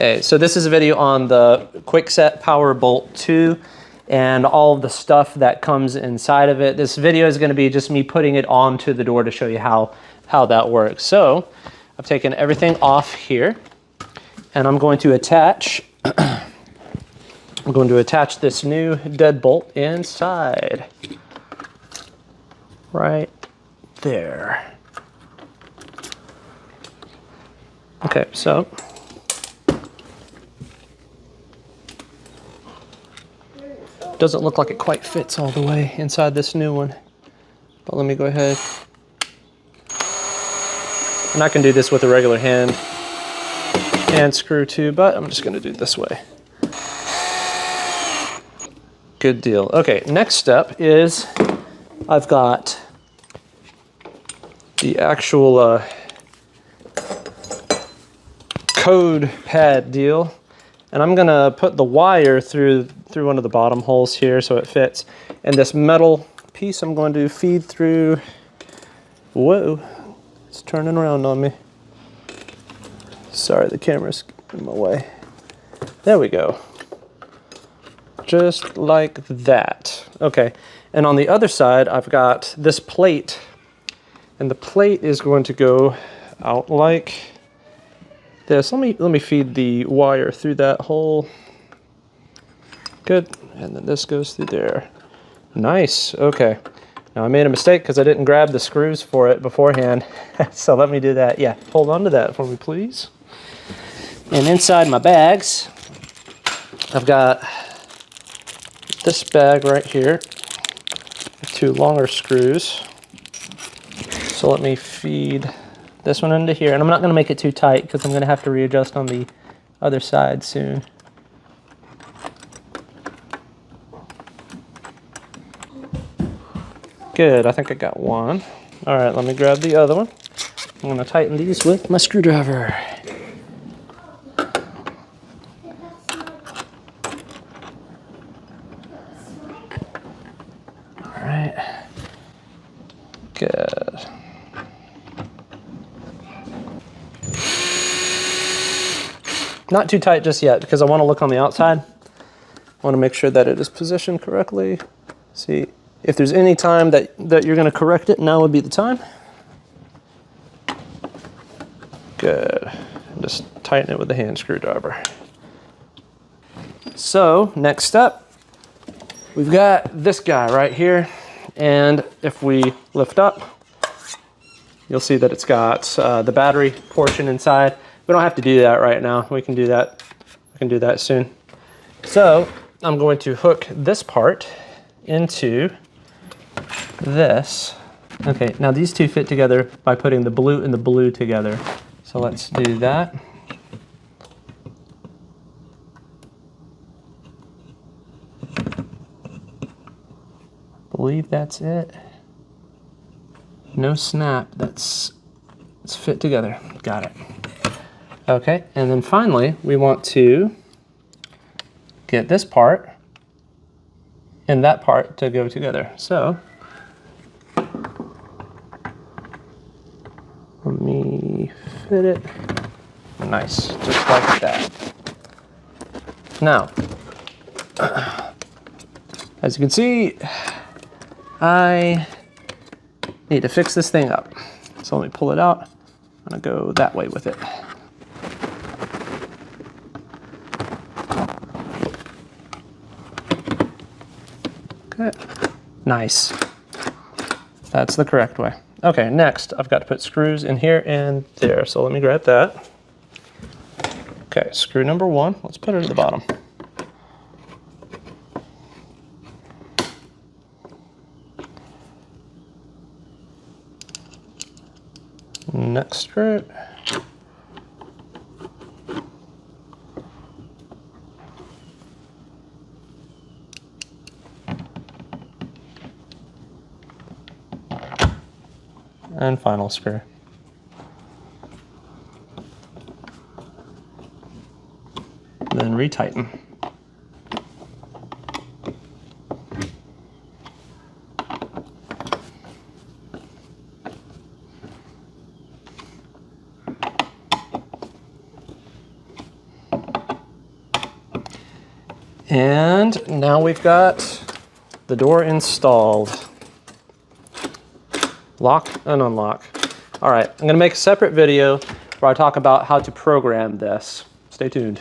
Hey, so this is a video on the Kwikset Powerbolt 2 and all of the stuff that comes inside of it. This video is going to be just me putting it onto the door to show you how that works. So I've taken everything off here and I'm going to attach this new deadbolt inside right there. Okay, so doesn't look like it quite fits all the way inside this new one, but let me go ahead. And I can do this with a regular hand screw too, but I'm just going to do it this way. Good deal. Okay, next step is I've got the actual code pad deal, and I'm gonna put the wire through one of the bottom holes here so it fits, and this metal piece I'm going to feed through. Whoa, it's turning around on me. Sorry, the camera's in my way. There we go. Just like that. Okay, and on the other side I've got this plate, and the plate is going to go out like this. Let me feed the wire through that hole. Good, and then this goes through there. Nice. Okay, now I made a mistake because I didn't grab the screws for it beforehand. So let me do that. Yeah, hold on to that for me, please. And inside my bags, I've got this bag right here with two longer screws. So let me feed this one into here, and I'm not going to make it too tight because I'm going to have to readjust on the other side soon. Good, I think I got one. All right, let me grab the other one. I'm going to tighten these with my screwdriver. All right, good. Not too tight just yet because I want to look on the outside. I want to make sure that it is positioned correctly. See, if there's any time that you're going to correct it, now would be the time. Good. And just tighten it with the hand screwdriver. So, next step, we've got this guy right here. And if we lift up, you'll see that it's got the battery portion inside. We don't have to do that right now. We can do that. We can do that soon. So I'm going to hook this part into this. Okay, now these two fit together by putting the blue and the blue together. So let's do that. Believe that's it. No snap. Let's fit together. Got it. Okay, and then finally, we want to get this part and that part to go together. So, let me fit it. Nice, just like that. Now, as you can see, I need to fix this thing up. So let me pull it out. I'm gonna go that way with it. Nice. That's the correct way. Okay, next I've got to put screws in here and there. So let me grab that. Okay, screw number one. Let's put it at the bottom. Next screw. And final screw. Then retighten. And now we've got the door installed. Lock and unlock. All right, I'm gonna make a separate video where I talk about how to program this. Stay tuned.